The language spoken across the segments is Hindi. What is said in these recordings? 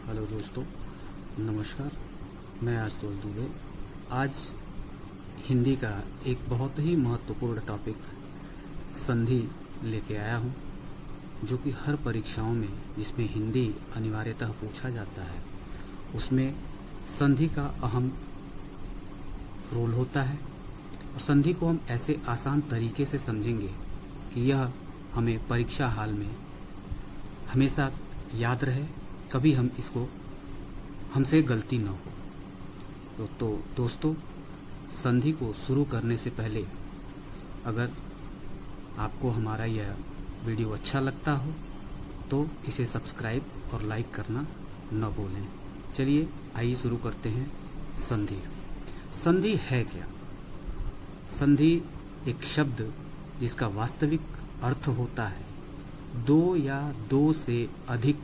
हेलो दोस्तों, नमस्कार। मैं आशुतोष दुबे आज हिंदी का एक बहुत ही महत्वपूर्ण टॉपिक संधि लेके आया हूँ, जो कि हर परीक्षाओं में जिसमें हिंदी अनिवार्यतः पूछा जाता है उसमें संधि का अहम रोल होता है। और संधि को हम ऐसे आसान तरीके से समझेंगे कि यह हमें परीक्षा हाल में हमेशा याद रहे, कभी हमसे गलती न हो। तो दोस्तों, संधि को शुरू करने से पहले अगर आपको हमारा यह वीडियो अच्छा लगता हो तो इसे सब्सक्राइब और लाइक करना न भूलें। चलिए आइए शुरू करते हैं। संधि संधि है क्या? संधि एक शब्द जिसका वास्तविक अर्थ होता है दो या दो से अधिक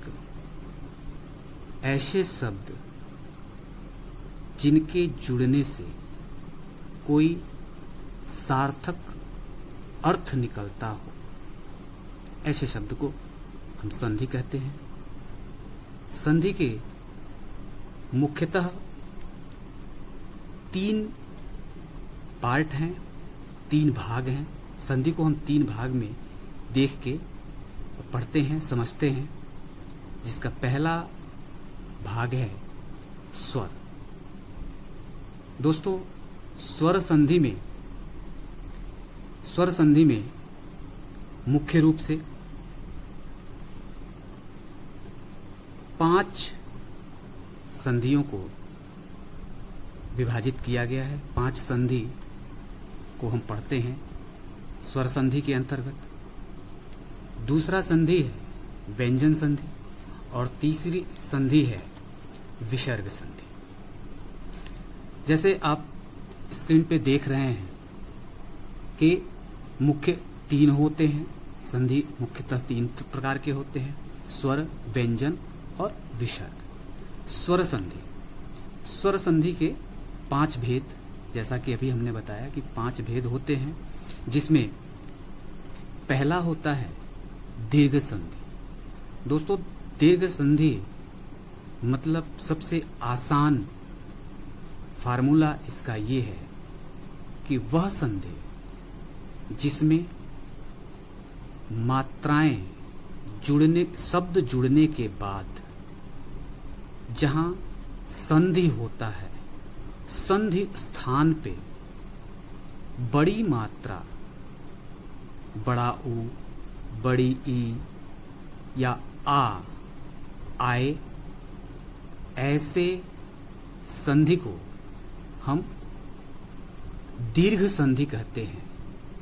ऐसे शब्द जिनके जुड़ने से कोई सार्थक अर्थ निकलता हो, ऐसे शब्द को हम संधि कहते हैं। संधि के मुख्यतः 3 पार्ट हैं, 3 भाग हैं। संधि को हम 3 भाग में देख के पढ़ते हैं, समझते हैं। जिसका पहला भाग है स्वर। दोस्तों, स्वर संधि में मुख्य रूप से 5 संधियों को विभाजित किया गया है। 5 संधि को हम पढ़ते हैं स्वर संधि के अंतर्गत। दूसरा संधि है व्यंजन संधि और तीसरी संधि है विसर्ग संधि। जैसे आप स्क्रीन पे देख रहे हैं कि मुख्य 3 होते हैं। संधि मुख्यतः 3 प्रकार के होते हैं: स्वर, व्यंजन और विसर्ग। स्वर संधि के 5 भेद, जैसा कि अभी हमने बताया कि 5 भेद होते हैं, जिसमें पहला होता है दीर्घ संधि। दोस्तों, दीर्घ संधि मतलब सबसे आसान फार्मूला इसका ये है कि वह संधि जिसमें मात्राएं शब्द जुड़ने के बाद जहां संधि होता है, संधि स्थान पे बड़ी मात्रा, बड़ा ऊ, बड़ी ई या आए, ऐसे संधि को हम दीर्घ संधि कहते हैं।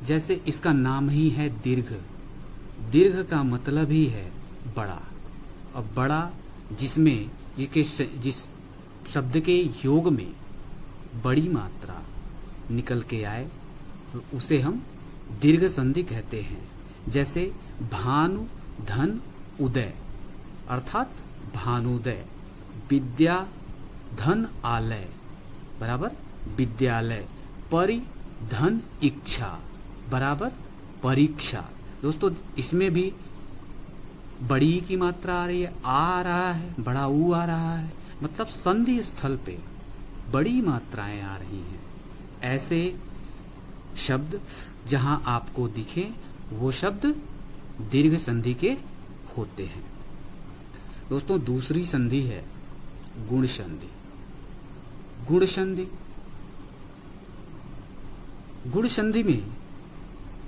जैसे इसका नाम ही है दीर्घ का मतलब ही है बड़ा। और बड़ा जिसमें जिस शब्द के योग में बड़ी मात्रा निकल के आए उसे हम दीर्घ संधि कहते हैं। जैसे भानु धन उदय, अर्थात भानुदय। विद्या धन आलय बराबर विद्यालय। परि धन इच्छा बराबर परीक्षा। दोस्तों, इसमें भी बड़ी की मात्रा आ रही है, आ रहा है, बड़ा ऊ आ रहा है, मतलब संधि स्थल पे बड़ी मात्राएं आ रही हैं। ऐसे शब्द जहां आपको दिखे वो शब्द दीर्घ संधि के होते हैं। दोस्तों, दूसरी संधि है गुण संधि। गुण संधि में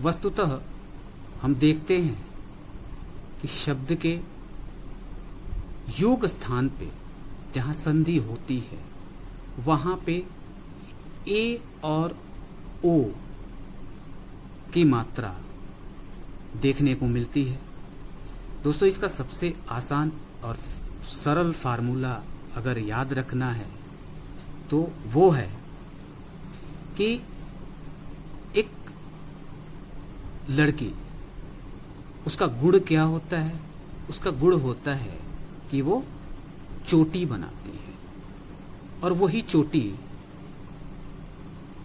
वस्तुतः हम देखते हैं कि शब्द के योग स्थान पे जहां संधि होती है वहां पे ए और ओ की मात्रा देखने को मिलती है। दोस्तों, इसका सबसे आसान और सरल फार्मूला अगर याद रखना है तो वो है कि एक लड़की, उसका गुण क्या होता है? उसका गुण होता है कि वो चोटी बनाती है। और वही चोटी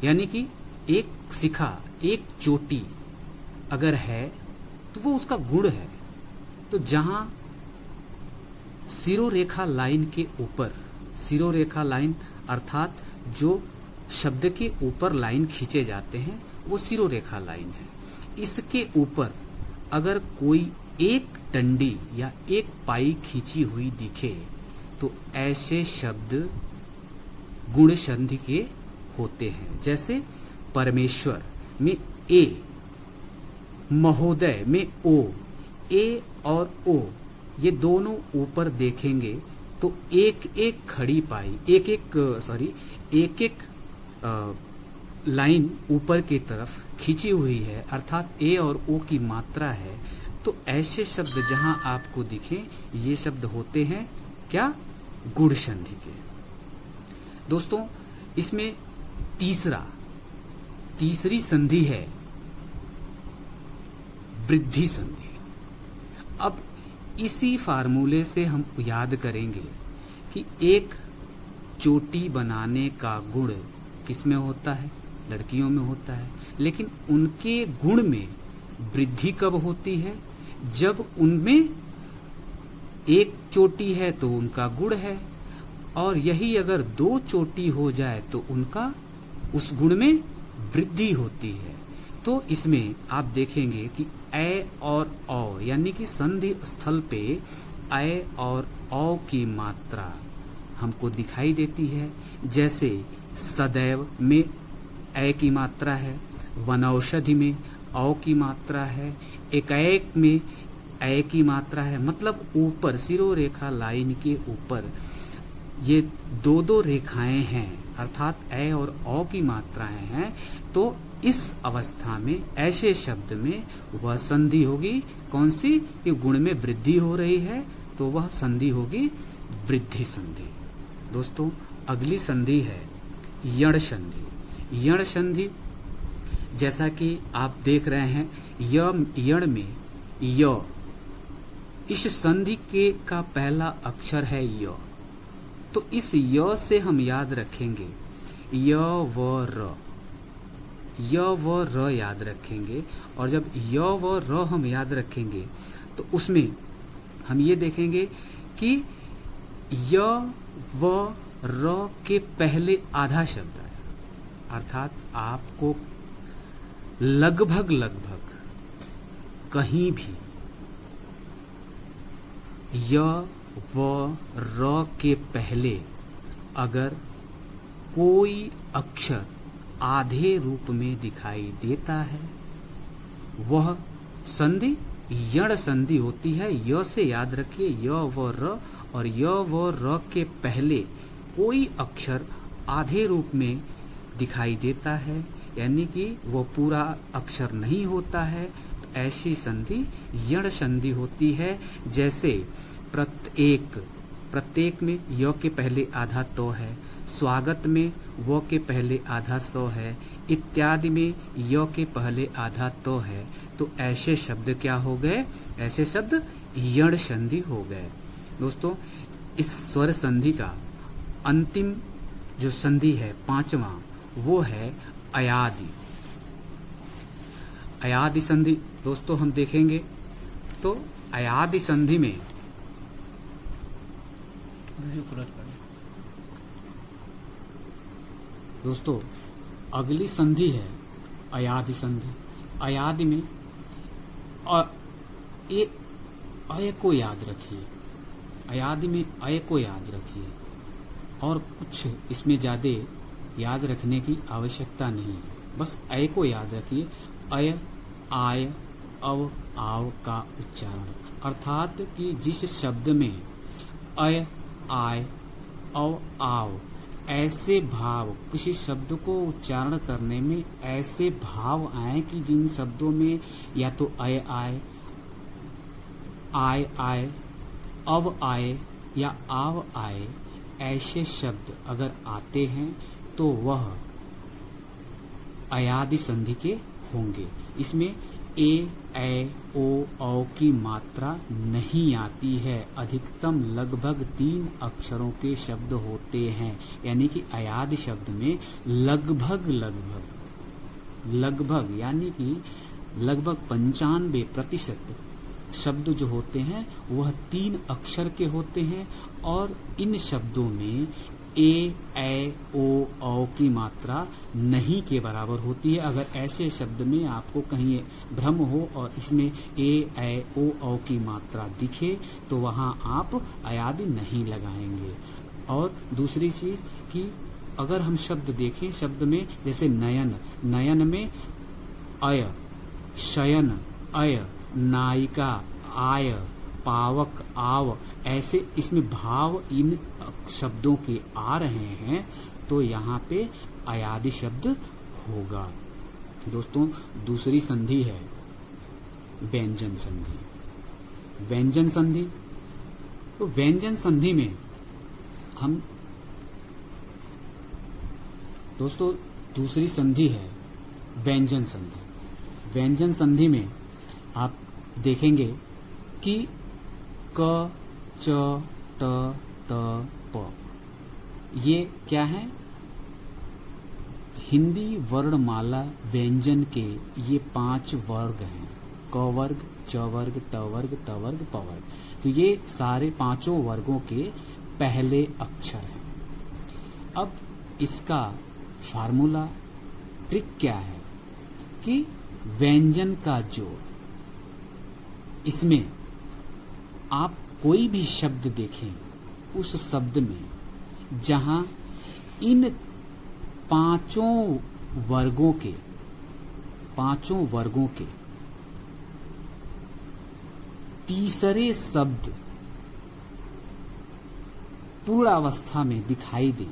यानी कि एक शिखा, एक चोटी अगर है तो वो उसका गुण है। तो जहां सिरोरेखा लाइन के ऊपर, सिरोरेखा लाइन अर्थात जो शब्द के ऊपर लाइन खींचे जाते हैं वो सिरोरेखा लाइन है। इसके ऊपर अगर कोई एक डंडी या एक पाई खींची हुई दिखे तो ऐसे शब्द गुण संधि के होते हैं। जैसे परमेश्वर में ए, महोदय में ओ, ए और ओ ये दोनों ऊपर देखेंगे तो एक एक खड़ी पाई, एक एक लाइन ऊपर की तरफ खींची हुई है, अर्थात ए और ओ की मात्रा है। तो ऐसे शब्द जहां आपको दिखे ये शब्द होते हैं क्या? गुण संधि के। दोस्तों इसमें तीसरी संधि है वृद्धि संधि। अब इसी फार्मूले से हम याद करेंगे कि एक चोटी बनाने का गुण किसमें होता है? लड़कियों में होता है। लेकिन उनके गुण में वृद्धि कब होती है? जब उनमें एक चोटी है तो उनका गुण है, और यही अगर 2 चोटी हो जाए तो उनका उस गुण में वृद्धि होती है। तो इसमें आप देखेंगे कि ए और औ यानी कि संधि स्थल पे ए और औ की मात्रा हमको दिखाई देती है। जैसे सदैव में ए की मात्रा है, वनौषधि में औ की मात्रा है, एकाएक में ए की मात्रा है। मतलब ऊपर सिरोरेखा लाइन के ऊपर ये 2 रेखाएं हैं, अर्थात ए और औ की मात्राएं हैं। तो इस अवस्था में ऐसे शब्द में वह संधि होगी कौन सी? कि गुण में वृद्धि हो रही है तो वह संधि होगी वृद्धि संधि। दोस्तों अगली संधि है यण संधि। यण संधि जैसा कि आप देख रहे हैं यण में य, इस संधि के का पहला अक्षर है य। तो इस य से हम याद रखेंगे य व र, य व र याद रखेंगे। और जब य व र हम याद रखेंगे तो उसमें हम ये देखेंगे कि य व र के पहले आधा शब्द है, अर्थात आपको लगभग कहीं भी य व र के पहले अगर कोई अक्षर आधे रूप में दिखाई देता है वह संधि यण संधि होती है। य से याद रखिए य व र, और य व र के पहले कोई अक्षर आधे रूप में दिखाई देता है, यानी कि वो पूरा अक्षर नहीं होता है, तो ऐसी संधि यण संधि होती है। जैसे प्रत्येक में य के पहले आधा तो है, स्वागत में व के पहले आधा सो है, इत्यादि में य के पहले आधा तो है। तो ऐसे शब्द क्या हो गए? ऐसे शब्द यण संधि हो गए। दोस्तों इस स्वर संधि का अंतिम जो संधि है 5वां वो है अयादि। अयादि संधि दोस्तों हम देखेंगे तो अयादि संधि में दोस्तों अगली संधि है अयादि संधि। अयादि में अय को याद रखिए, अयादि में अय को याद रखिए, और कुछ इसमें ज्यादा याद रखने की आवश्यकता नहीं है, बस अय को याद रखिए। अय, आय, अव, आव का उच्चारण, अर्थात कि जिस शब्द में अय, आय, अव, आव ऐसे भाव, किसी शब्द को उच्चारण करने में ऐसे भाव आए कि जिन शब्दों में या तो अय आए, आय आए, अव आए या आव आए, ऐसे शब्द अगर आते हैं तो वह अयादि संधि के होंगे। इसमें ए, ऐ, ओ, औ की मात्रा नहीं आती है, अधिकतम लगभग 3 अक्षरों के शब्द होते हैं, यानी कि अयादि शब्द में लगभग यानी कि लगभग 95% शब्द जो होते हैं वह 3 अक्षर के होते हैं और इन शब्दों में ए, ऐ, ओ, औ की मात्रा नहीं के बराबर होती है। अगर ऐसे शब्द में आपको कहीं भ्रम हो और इसमें ए, ऐ, ओ, औ की मात्रा दिखे तो वहां आप अयादि नहीं लगाएंगे। और दूसरी चीज कि अगर हम शब्द देखें, शब्द में जैसे नयन, नयन में अय, शयन अय, नायिका आय, पावक आव, ऐसे इसमें भाव इन शब्दों के आ रहे हैं तो यहाँ पे अयादि शब्द होगा। दोस्तों दूसरी संधि है व्यंजन संधि। व्यंजन संधि, तो व्यंजन संधि में हम दोस्तों दूसरी संधि है व्यंजन संधि। व्यंजन संधि में आप देखेंगे कि क, च, ट, त, प, ये क्या है? हिंदी वर्णमाला व्यंजन के ये 5 वर्ग हैं। क वर्ग, च वर्ग, ट वर्ग, त वर्ग, प वर्ग। तो ये सारे 5 वर्गों के पहले अक्षर हैं। अब इसका फार्मूला, ट्रिक क्या है कि व्यंजन का जोड़, इसमें आप कोई भी शब्द देखें, उस शब्द में जहां इन 5 वर्गों के तीसरे शब्द पूर्णावस्था में दिखाई दे,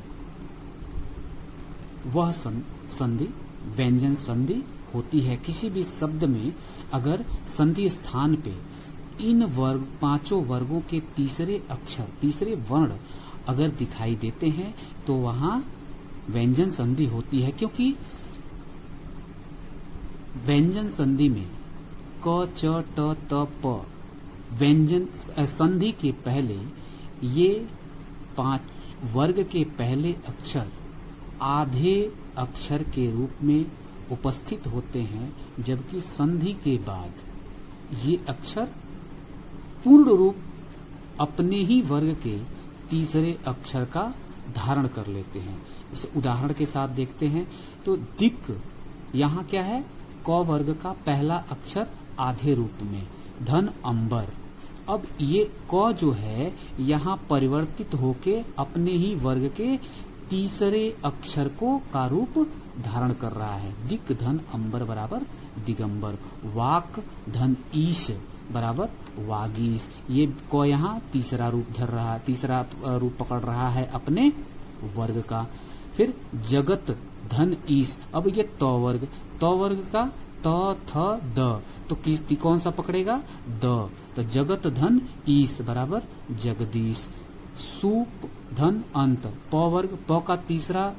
वह संधि व्यंजन संधि होती है। किसी भी शब्द में अगर संधि स्थान पे इन 5 वर्गों के तीसरे अक्षर, तीसरे वर्ण अगर दिखाई देते हैं तो वहां व्यंजन संधि होती है। क्योंकि व्यंजन संधि में क, च, ट, त, प व्यंजन संधि के पहले ये 5 वर्ग के पहले अक्षर आधे अक्षर के रूप में उपस्थित होते हैं, जबकि संधि के बाद ये अक्षर पूर्ण रूप अपने ही वर्ग के तीसरे अक्षर का धारण कर लेते हैं। इसे उदाहरण के साथ देखते हैं तो दिक्, यहाँ क्या है? क वर्ग का पहला अक्षर आधे रूप में, धन अंबर। अब ये क जो है यहाँ परिवर्तित होके अपने ही वर्ग के तीसरे अक्षर को का रूप धारण कर रहा है। दिक् धन अंबर बराबर दिगंबर। वाक धन ईश बराबर वागीश। ये को यहाँ तीसरा रूप धर रहा है, तीसरा रूप पकड़ रहा है अपने वर्ग का। फिर जगत धन ईश, अब ये तो वर्ग का त, थ, द, तो कौन सा पकड़ेगा? द। तो जगत धन ईश बराबर जगदीश। सूप धन अंत, प वर्ग, प का तीसरा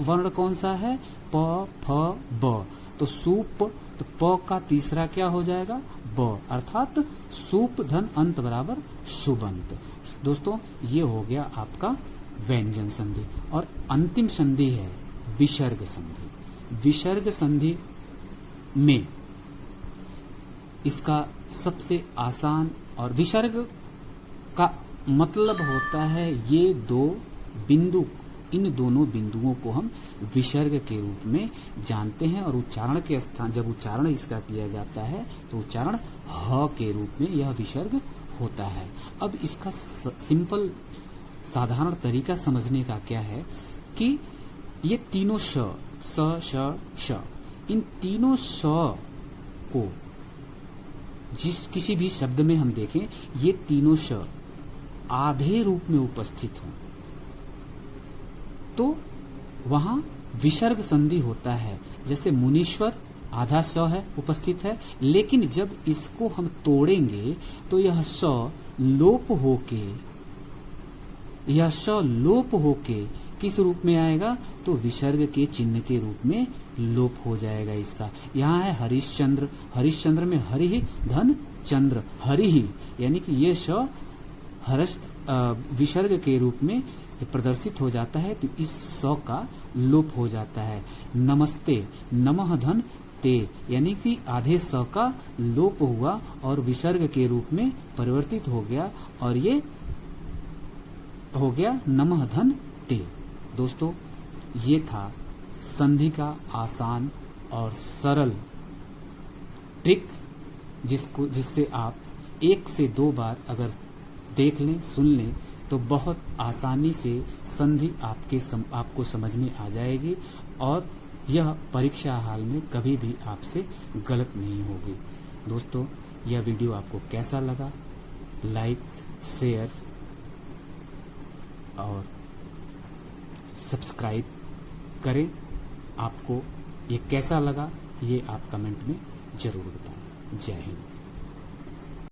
वर्ण कौन सा है? प, फ, ब। तो सूप, तो प का तीसरा क्या हो जाएगा? ब, अर्थात सूप धन अंत बराबर सुबंत। दोस्तों ये हो गया आपका व्यंजन संधि। और अंतिम संधि है विसर्ग संधि। विसर्ग संधि में इसका सबसे आसान, और विसर्ग का मतलब होता है ये 2 बिंदु, इन दोनों बिंदुओं को हम विसर्ग के रूप में जानते हैं। और उच्चारण के स्थान, जब उच्चारण इसका किया जाता है तो उच्चारण ह के रूप में यह विसर्ग होता है। अब इसका सिंपल साधारण तरीका समझने का क्या है कि ये तीनों श, श, इन तीनों श को जिस किसी भी शब्द में हम देखें, ये तीनों श आधे रूप में उपस्थित हों तो वहां विसर्ग संधि होता है। जैसे मुनीश्वर आधा स है, उपस्थित है, लेकिन जब इसको हम तोड़ेंगे तो यह स लोप होके किस रूप में आएगा? तो विसर्ग के चिन्ह के रूप में लोप हो जाएगा इसका। यहाँ है हरिश्चंद्र, हरिश्चंद्र में हरि ही धन चंद्र, हरि ही, यानी कि ये स हर्ष विसर्ग के रूप में प्रदर्शित हो जाता है तो इस स का लोप हो जाता है। नमस्ते, नमः धन ते, यानी कि आधे स का लोप हुआ और विसर्ग के रूप में परिवर्तित हो गया और ये हो गया नमः धन ते। दोस्तों, ये था संधि का आसान और सरल ट्रिक, जिससे आप 1 से 2 बार अगर देख लें, सुन लें, तो बहुत आसानी से संधि आपको समझ में आ जाएगी और यह परीक्षा हाल में कभी भी आपसे गलत नहीं होगी। दोस्तों, यह वीडियो आपको कैसा लगा? लाइक, शेयर और सब्सक्राइब करें। आपको ये कैसा लगा, ये आप कमेंट में जरूर बताएं। जय हिंद।